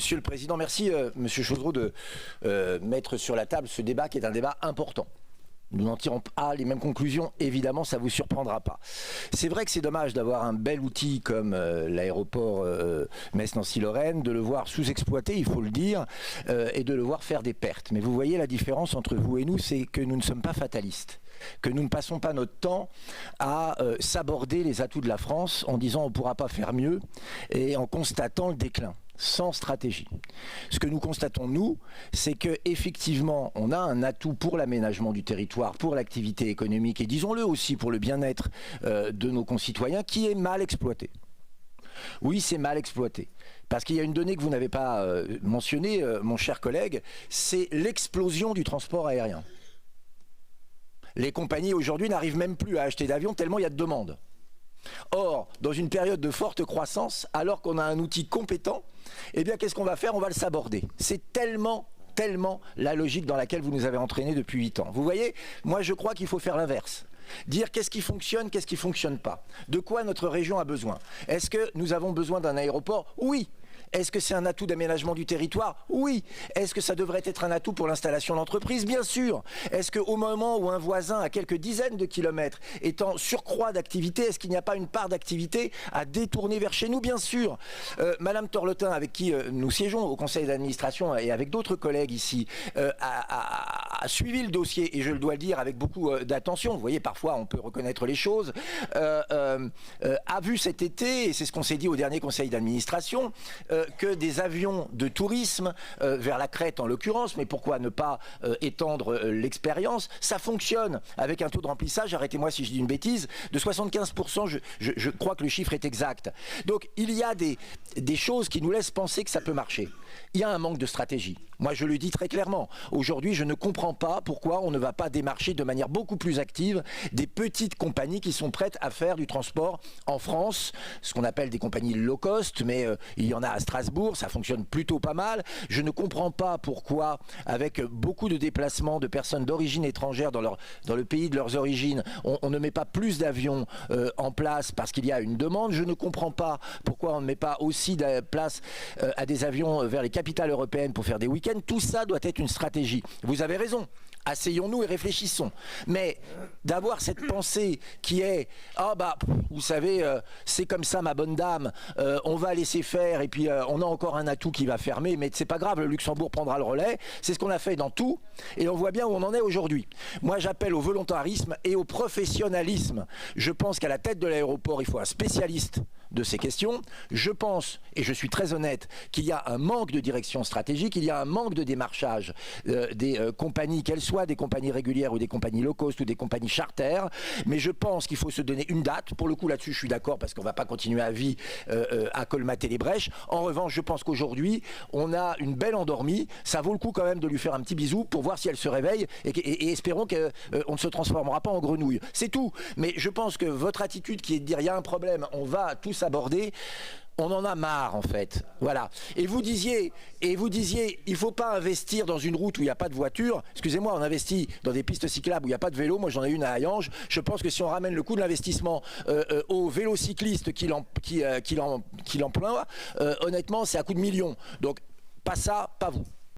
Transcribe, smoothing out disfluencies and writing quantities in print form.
Monsieur le Président, merci Monsieur Chaudreau de mettre sur la table ce débat qui est un débat important. Nous n'en tirons pas les mêmes conclusions, évidemment, ça ne vous surprendra pas. C'est vrai que c'est dommage d'avoir un bel outil comme l'aéroport Metz-Nancy-Lorraine, de le voir sous-exploité, il faut le dire, et de le voir faire des pertes. Mais vous voyez la différence entre vous et nous, c'est que nous ne sommes pas fatalistes, que nous ne passons pas notre temps à s'aborder les atouts de la France en disant on ne pourra pas faire mieux et en constatant le déclin. Sans stratégie. Ce que nous constatons, nous, c'est qu'effectivement, on a un atout pour l'aménagement du territoire, pour l'activité économique et disons-le aussi pour le bien-être de nos concitoyens qui est mal exploité. Oui, c'est mal exploité. Parce qu'il y a une donnée que vous n'avez pas mentionnée, mon cher collègue, c'est l'explosion du transport aérien. Les compagnies aujourd'hui n'arrivent même plus à acheter d'avions tellement il y a de demandes. Or, dans une période de forte croissance, alors qu'on a un outil compétent, eh bien qu'est-ce qu'on va faire? On va le saborder. C'est tellement la logique dans laquelle vous nous avez entraînés depuis 8 ans. Vous voyez, moi je crois qu'il faut faire l'inverse. Dire qu'est-ce qui fonctionne, qu'est-ce qui ne fonctionne pas. De quoi notre région a besoin. Est-ce que nous avons besoin d'un aéroport? Oui. Est-ce que c'est un atout d'aménagement du territoire? Oui. Est-ce que ça devrait être un atout pour l'installation d'entreprises? Bien sûr. Est-ce qu'au moment où un voisin à quelques dizaines de kilomètres est en surcroît d'activité, est-ce qu'il n'y a pas une part d'activité à détourner vers chez nous? Bien sûr. Madame Torletin, avec qui nous siégeons au conseil d'administration et avec d'autres collègues ici, a suivi le dossier, et je le dois le dire avec beaucoup d'attention, vous voyez, parfois on peut reconnaître les choses, a vu cet été, et c'est ce qu'on s'est dit au dernier conseil d'administration, que des avions de tourisme, vers la Crète en l'occurrence, mais pourquoi ne pas étendre l'expérience, ça fonctionne avec un taux de remplissage, arrêtez-moi si je dis une bêtise, de 75%, je crois que le chiffre est exact. Donc il y a des choses qui nous laissent penser que ça peut marcher. Il y a un manque de stratégie. Moi je le dis très clairement, aujourd'hui je ne comprends pas pourquoi on ne va pas démarcher de manière beaucoup plus active des petites compagnies qui sont prêtes à faire du transport en France, ce qu'on appelle des compagnies low cost, mais il y en a à Strasbourg, ça fonctionne plutôt pas mal. Je ne comprends pas pourquoi, avec beaucoup de déplacements de personnes d'origine étrangère dans le pays de leurs origines, on ne met pas plus d'avions en place parce qu'il y a une demande. Je ne comprends pas pourquoi on ne met pas aussi de place à des avions vers les capitales européennes pour faire des week-ends. Tout ça doit être une stratégie. Vous avez raison. Asseyons-nous et réfléchissons. Mais d'avoir cette pensée qui est « Ah bah, vous savez, c'est comme ça ma bonne dame, on va laisser faire et puis on a encore un atout qui va fermer, mais c'est pas grave, le Luxembourg prendra le relais ». C'est ce qu'on a fait dans tout et on voit bien où on en est aujourd'hui. Moi j'appelle au volontarisme et au professionnalisme. Je pense qu'à la tête de l'aéroport, il faut un spécialiste de ces questions. Je pense, et je suis très honnête, qu'il y a un manque de direction stratégique, il y a un manque de démarchage des compagnies, qu'elles soient des compagnies régulières ou des compagnies low cost ou des compagnies charter, mais je pense qu'il faut se donner une date. Pour le coup là-dessus je suis d'accord parce qu'on ne va pas continuer à vie à colmater les brèches. En revanche je pense qu'aujourd'hui on a une belle endormie, ça vaut le coup quand même de lui faire un petit bisou pour voir si elle se réveille et espérons qu'on ne se transformera pas en grenouille. C'est tout, mais je pense que votre attitude qui est de dire il y a un problème, on va tous aborder, on en a marre en fait, voilà. Et vous disiez, il faut pas investir dans une route où il n'y a pas de voiture. Excusez-moi, on investit dans des pistes cyclables où il n'y a pas de vélo. Moi j'en ai une à Hayange. Je pense que si on ramène le coût de l'investissement aux vélocyclistes qui l'emploient, honnêtement c'est à coût de millions. Donc pas ça, pas vous.